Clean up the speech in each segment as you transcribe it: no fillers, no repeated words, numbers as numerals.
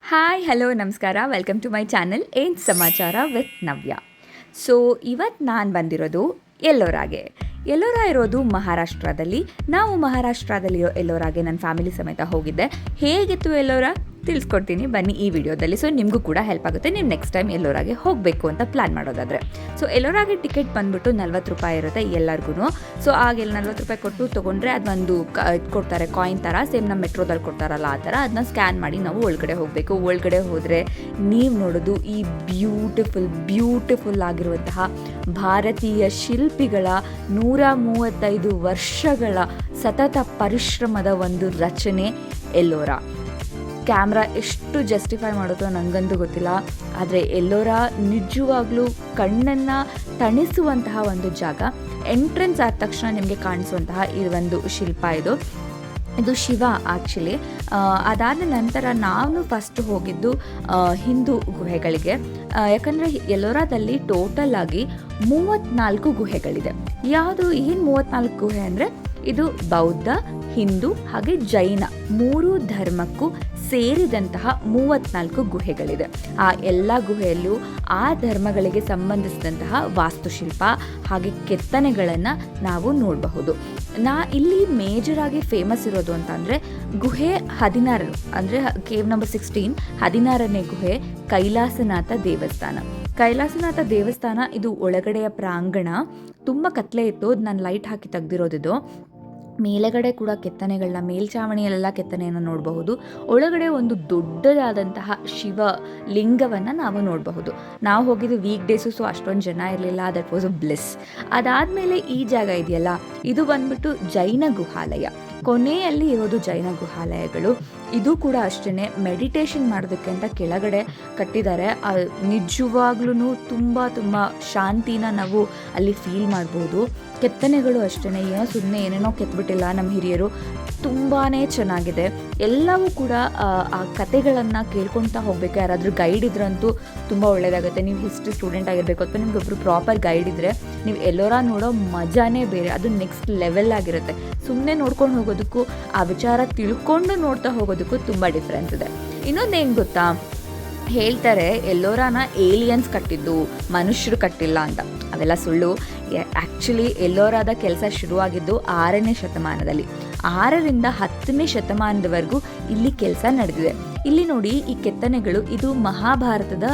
Hi hello ನಮಸ್ಕಾರ welcome to my channel ಏನು ಸಮಾಚಾರ ವಿತ್ ನವ್ಯ. ಸೊ ಇವತ್ತು ನಾನು ಬಂದಿರೋದು ಎಲ್ಲೋರಾಗೆ. ಎಲ್ಲೋರ ಇರೋದು ಮಹಾರಾಷ್ಟ್ರದಲ್ಲಿ. ನಾವು ಮಹಾರಾಷ್ಟ್ರದಲ್ಲಿರೋ ಎಲ್ಲೋರಾಗೆ ನನ್ನ ಫ್ಯಾಮಿಲಿ ಸಮೇತ ಹೋಗಿದ್ದೆ. ಹೇಗಿತ್ತು ಎಲ್ಲೋರ ತಿಳಿಸ್ಕೊಡ್ತೀನಿ ಬನ್ನಿ ಈ ವಿಡಿಯೋದಲ್ಲಿ. ಸೊ ನಿಮಗೂ ಕೂಡ ಹೆಲ್ಪ್ ಆಗುತ್ತೆ ನೀವು ನೆಕ್ಸ್ಟ್ ಟೈಮ್ ಎಲ್ಲೋರಾಗೆ ಹೋಗಬೇಕು ಅಂತ ಪ್ಲ್ಯಾನ್ ಮಾಡೋದಾದರೆ. ಸೊ ಎಲ್ಲೋರಾಗೆ ಟಿಕೆಟ್ ಬಂದುಬಿಟ್ಟು 40 ರೂಪಾಯಿ ಇರುತ್ತೆ ಎಲ್ಲರಿಗೂ. ಸೊ ಆಗ 40 ರೂಪಾಯಿ ಕೊಟ್ಟು ತೊಗೊಂಡ್ರೆ ಅದೊಂದು ಕೊಡ್ತಾರೆ ಕಾಯಿನ್ ಥರ, ಸೇಮ್ ನಮ್ಮ ಮೆಟ್ರೋದಲ್ಲಿ ಕೊಡ್ತಾರಲ್ಲ ಆ ಥರ. ಅದನ್ನ ಸ್ಕ್ಯಾನ್ ಮಾಡಿ ನಾವು ಒಳಗಡೆ ಹೋಗಬೇಕು. ಒಳಗಡೆ ಹೋದರೆ ನೀವು ನೋಡೋದು ಈ ಬ್ಯೂಟಿಫುಲ್ ಆಗಿರುವಂತಹ ಭಾರತೀಯ ಶಿಲ್ಪಿಗಳ 135 ವರ್ಷಗಳ ಸತತ ಪರಿಶ್ರಮದ ಒಂದು ರಚನೆ ಎಲ್ಲೋರ. ಕ್ಯಾಮ್ರಾ ಎಷ್ಟು ಜಸ್ಟಿಫೈ ಮಾಡೋದು ನನಗಂತೂ ಗೊತ್ತಿಲ್ಲ, ಆದರೆ ಎಲ್ಲೋರ ನಿಜವಾಗ್ಲೂ ಕಣ್ಣನ್ನು ತಣಿಸುವಂತಹ ಒಂದು ಜಾಗ. ಎಂಟ್ರೆನ್ಸ್ ಆದ ತಕ್ಷಣ ನಿಮಗೆ ಕಾಣಿಸುವಂತಹ ಈ ಒಂದು ಶಿಲ್ಪ ಇದು ಶಿವ ಆ್ಯಕ್ಚುಲಿ. ಅದಾದ ನಂತರ ನಾನು ಫಸ್ಟ್ ಹೋಗಿದ್ದು ಹಿಂದೂ ಗುಹೆಗಳಿಗೆ. ಯಾಕಂದರೆ ಎಲ್ಲೋರಾದಲ್ಲಿ ಟೋಟಲ್ ಆಗಿ 34 ಗುಹೆಗಳಿದೆ. ಏನು 34 ಗುಹೆ ಅಂದರೆ ಇದು ಬೌದ್ಧ, ಹಿಂದೂ ಹಾಗೆ ಜೈನ 3 ಧರ್ಮಕ್ಕೂ ಸೇರಿದಂತಹ 34 ಗುಹೆಗಳಿದೆ. ಆ ಎಲ್ಲ ಗುಹೆಯಲ್ಲೂ ಆ ಧರ್ಮಗಳಿಗೆ ಸಂಬಂಧಿಸಿದಂತಹ ವಾಸ್ತುಶಿಲ್ಪ ಹಾಗೆ ಕೆತ್ತನೆಗಳನ್ನು ನಾವು ನೋಡಬಹುದು. ಇಲ್ಲಿ ಮೇಜರಾಗಿ ಫೇಮಸ್ ಇರೋದು ಅಂತಂದರೆ ಗುಹೆ 16 ಅಂದರೆ ಕೇವ್ ನಂಬರ್ 16 16ನೇ ಗುಹೆ ಕೈಲಾಸನಾಥ ದೇವಸ್ಥಾನ. ಇದು ಒಳಗಡೆಯ ಪ್ರಾಂಗಣ ತುಂಬ ಕತ್ಲೆ ಇತ್ತು, ನಾನು ಲೈಟ್ ಹಾಕಿ ತೆಗ್ದಿರೋದಿದು. ಮೇಲೆಗಡೆ ಕೂಡ ಕೆತ್ತನೆಗಳನ್ನ, ಮೇಲ್ಛಾವಣಿಯಲ್ಲೆಲ್ಲ ಕೆತ್ತನೆಯನ್ನು ನೋಡಬಹುದು. ಒಳಗಡೆ ಒಂದು ದೊಡ್ಡದಾದಂತಹ ಶಿವ ಲಿಂಗವನ್ನು ನಾವು ನೋಡಬಹುದು. ನಾವು ಹೋಗಿದ್ದು ವೀಕ್ ಡೇಸು, ಸೊ ಅಷ್ಟೊಂದು ಜನ ಇರಲಿಲ್ಲ. That was a bliss. ಅದಾದಮೇಲೆ ಈ ಜಾಗ ಇದೆಯಲ್ಲ, ಇದು ಬಂದ್ಬಿಟ್ಟು ಜೈನ ಗುಹಾಲಯ. ಕೊನೆಯಲ್ಲಿ ಇರೋದು ಜೈನ ಗುಹಾಲಯಗಳು. ಇದು ಕೂಡ ಅಷ್ಟೇ ಮೆಡಿಟೇಷನ್ ಮಾಡೋದಕ್ಕೆ ಅಂತ ಕೆಳಗಡೆ ಕಟ್ಟಿದ್ದಾರೆ. ನಿಜವಾಗ್ಲೂ ತುಂಬ ಶಾಂತಿನ ನಾವು ಅಲ್ಲಿ ಫೀಲ್ ಮಾಡ್ಬೋದು. ಕೆತ್ತನೆಗಳು ಅಷ್ಟೇ, ಸುಮ್ಮನೆ ಏನೇನೋ ಕೆತ್ತಬಿಟ್ಟಿಲ್ಲ ನಮ್ಮ ಹಿರಿಯರು. ತುಂಬಾ ಚೆನ್ನಾಗಿದೆ. ಎಲ್ಲವೂ ಕೂಡ ಆ ಕತೆಗಳನ್ನು ಕೇಳ್ಕೊತಾ ಹೋಗಬೇಕು. ಯಾರಾದರೂ ಗೈಡ್ ಇದ್ರಂತೂ ತುಂಬ ಒಳ್ಳೆಯದಾಗುತ್ತೆ. ನೀವು ಹಿಸ್ಟ್ರಿ ಸ್ಟೂಡೆಂಟ್ ಆಗಿರಬೇಕು ಅಥವಾ ನಿಮಗೊಬ್ಬರು ಪ್ರಾಪರ್ ಗೈಡ್ ಇದ್ದರೆ ನೀವು ಎಲ್ಲೋರ ನೋಡೋ ಮಜಾನೇ ಬೇರೆ. ಅದು ನೆಕ್ಸ್ಟ್ ಲೆವೆಲ್ ಆಗಿರುತ್ತೆ. ಸುಮ್ಮನೆ ನೋಡ್ಕೊಂಡು ಹೋಗೋದಕ್ಕೂ ಆ ವಿಚಾರ ತಿಳ್ಕೊಂಡು ನೋಡ್ತಾ ಹೋಗೋದಕ್ಕೂ ತುಂಬ ಡಿಫ್ರೆನ್ಸ್ ಇದೆ. ಇನ್ನೊಂದು ಏನು ಗೊತ್ತಾ, ಹೇಳ್ತಾರೆ ಎಲ್ಲೋರಾನ ಏಲಿಯನ್ಸ್ ಕಟ್ಟಿದ್ದು, ಮನುಷ್ಯರು ಕಟ್ಟಿಲ್ಲ ಅಂತ. ಅವೆಲ್ಲ ಸುಳ್ಳು. ಆ್ಯಕ್ಚುಲಿ ಎಲ್ಲೋರಾದ ಕೆಲಸ ಶುರುವಾಗಿದ್ದು 6ನೇ ಶತಮಾನದಲ್ಲಿ. 6ರಿಂದ 10ನೇ ಶತಮಾನದವರೆಗೂ ಇಲ್ಲಿ ಕೆಲಸ ನಡೆದಿದೆ. ಇಲ್ಲಿ ನೋಡಿ ಈ ಕೆತ್ತನೆಗಳು, ಇದು ಮಹಾಭಾರತದ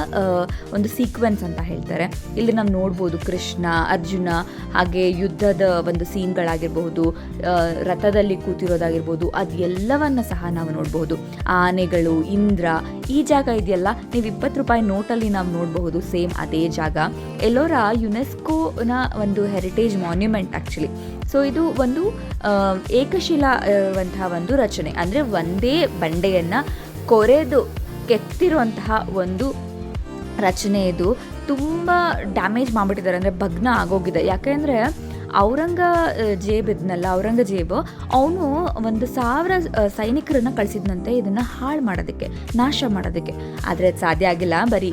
ಒಂದು ಸೀಕ್ವೆನ್ಸ್ ಅಂತ ಹೇಳ್ತಾರೆ. ಇಲ್ಲಿ ನಾವು ನೋಡ್ಬೋದು ಕೃಷ್ಣ, ಅರ್ಜುನ ಹಾಗೆ ಯುದ್ಧದ ಒಂದು ಸೀನ್ಗಳಾಗಿರ್ಬಹುದು, ರಥದಲ್ಲಿ ಕೂತಿರೋದಾಗಿರ್ಬೋದು, ಅದೆಲ್ಲವನ್ನು ಸಹ ನಾವು ನೋಡಬಹುದು. ಆನೆಗಳು, ಇಂದ್ರ. ಈ ಜಾಗ ಇದೆಯಲ್ಲ, ನೀವು 20 ರೂಪಾಯಿ ನೋಟಲ್ಲಿ ನಾವು ನೋಡಬಹುದು ಸೇಮ್ ಅದೇ ಜಾಗ. ಎಲ್ಲೋರ ಯುನೆಸ್ಕೋನ ಒಂದು ಹೆರಿಟೇಜ್ ಮಾನ್ಯುಮೆಂಟ್ ಆ್ಯಕ್ಚುಲಿ. ಸೊ ಇದು ಒಂದು ಏಕಶಿಲಾ ಇರುವಂತಹ ಒಂದು ರಚನೆ, ಅಂದರೆ ಒಂದೇ ಬಂಡೆಯನ್ನು ಕೊರೆದು ಕೆತ್ತಿರುವಂತಹ ಒಂದು ರಚನೆ. ಇದು ತುಂಬ ಡ್ಯಾಮೇಜ್ ಮಾಡಿಬಿಟ್ಟಿದ್ದಾರೆ, ಅಂದರೆ ಭಗ್ನ ಆಗೋಗಿದೆ. ಯಾಕೆಂದರೆ ಔರಂಗಜೇಬು ಅವನು 1,000 ಸೈನಿಕರನ್ನು ಕಳಿಸಿದ್ನಂತೆ ಇದನ್ನು ಹಾಳು ಮಾಡೋದಕ್ಕೆ, ನಾಶ ಮಾಡೋದಕ್ಕೆ. ಆದರೆ ಅದು ಸಾಧ್ಯ ಆಗಿಲ್ಲ. ಬರೀ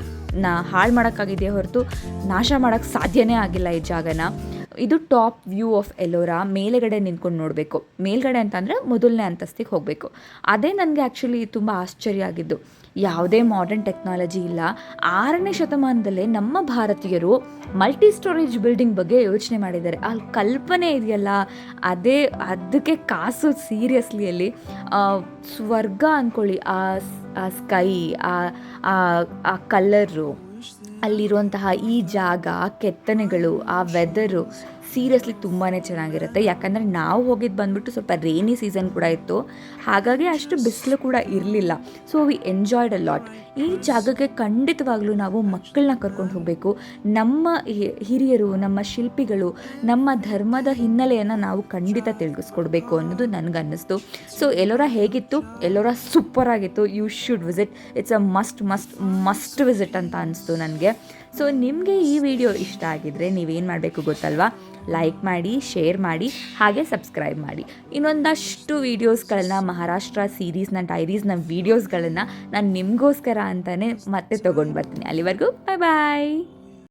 ಹಾಳು ಮಾಡೋಕ್ಕಾಗಿದೆಯೇ ಹೊರತು ನಾಶ ಮಾಡೋಕ್ಕೆ ಸಾಧ್ಯನೇ ಆಗಿಲ್ಲ ಈ ಜಾಗನ. ಇದು ಟಾಪ್ ವ್ಯೂ ಆಫ್ ಎಲ್ಲೋರ. ಮೇಲೆಗಡೆ ನಿಂತ್ಕೊಂಡು ನೋಡಬೇಕು. ಮೇಲ್ಗಡೆ ಅಂತಂದರೆ ಮೊದಲನೇ ಅಂತಸ್ತಿಗೆ ಹೋಗಬೇಕು. ಅದೇ ನನಗೆ ಆ್ಯಕ್ಚುಲಿ ತುಂಬ ಆಶ್ಚರ್ಯ ಆಗಿದ್ದು. ಯಾವುದೇ ಮಾಡರ್ನ್ ಟೆಕ್ನಾಲಜಿ ಇಲ್ಲ. 6ನೇ ಶತಮಾನದಲ್ಲೇ ನಮ್ಮ ಭಾರತೀಯರು ಮಲ್ಟಿ ಸ್ಟೋರೇಜ್ ಬಿಲ್ಡಿಂಗ್ ಬಗ್ಗೆ ಯೋಚನೆ ಮಾಡಿದ್ದಾರೆ. ಅಲ್ಲಿ ಕಲ್ಪನೆ ಇದೆಯಲ್ಲ, ಅದಕ್ಕೆ ಕಾಸು ಸೀರಿಯಸ್ಲಿ. ಅಲ್ಲಿ ಸ್ವರ್ಗ ಅಂದ್ಕೊಳ್ಳಿ. ಆ ಸ್ಕೈ, ಆ ಕಲರು, ಅಲ್ಲಿರುವಂತಹ ಈ ಜಾಗ, ಕೆತ್ತನೆಗಳು, ಆ ವೆದರು ಸೀರಿಯಸ್ಲಿ ತುಂಬಾ ಚೆನ್ನಾಗಿರುತ್ತೆ. ಯಾಕಂದರೆ ನಾವು ಹೋಗಿದ್ದು ಬಂದುಬಿಟ್ಟು ಸ್ವಲ್ಪ ರೇನಿ ಸೀಸನ್ ಕೂಡ ಇತ್ತು, ಹಾಗಾಗಿ ಅಷ್ಟು ಬಿಸಿಲು ಕೂಡ ಇರಲಿಲ್ಲ. So we enjoyed a lot. ಈ ಜಾಗಕ್ಕೆ ಖಂಡಿತವಾಗ್ಲೂ ನಾವು ಮಕ್ಕಳನ್ನ ಕರ್ಕೊಂಡು ಹೋಗಬೇಕು. ನಮ್ಮ ಹಿರಿಯರು, ನಮ್ಮ ಶಿಲ್ಪಿಗಳು, ನಮ್ಮ ಧರ್ಮದ ಹಿನ್ನೆಲೆಯನ್ನು ನಾವು ಖಂಡಿತ ತಿಳಿಸ್ಕೊಡ್ಬೇಕು ಅನ್ನೋದು ನನಗನ್ನಿಸ್ತು. ಸೊ ಎಲ್ಲೋರ ಹೇಗಿತ್ತು? ಎಲ್ಲೋರ ಸೂಪರ್ ಆಗಿತ್ತು. You should visit. It's a must visit ಅಂತ ಅನಿಸ್ತು ನನಗೆ. ಸೊ ನಿಮಗೆ ಈ ವಿಡಿಯೋ ಇಷ್ಟ ಆಗಿದ್ದರೆ ನೀವೇನು ಮಾಡಬೇಕು ಗೊತ್ತಲ್ವಾ? ಲೈಕ್ ಮಾಡಿ, ಶೇರ್ ಮಾಡಿ, ಹಾಗೆ ಸಬ್ಸ್ಕ್ರೈಬ್ ಮಾಡಿ. ಇನ್ನೊಂದಷ್ಟು ವೀಡಿಯೋಸ್ಗಳನ್ನ, ಮಹಾರಾಷ್ಟ್ರ ಸೀರೀಸ್ನ, ಡೈರೀಸ್ನ ವೀಡಿಯೋಸ್ಗಳನ್ನು ನಾನು ನಿಮಗೋಸ್ಕರ ಅಂತಲೇ ಮತ್ತೆ ತೊಗೊಂಡು ಬರ್ತೀನಿ. ಅಲ್ಲಿವರೆಗೂ ಬಾಯ್.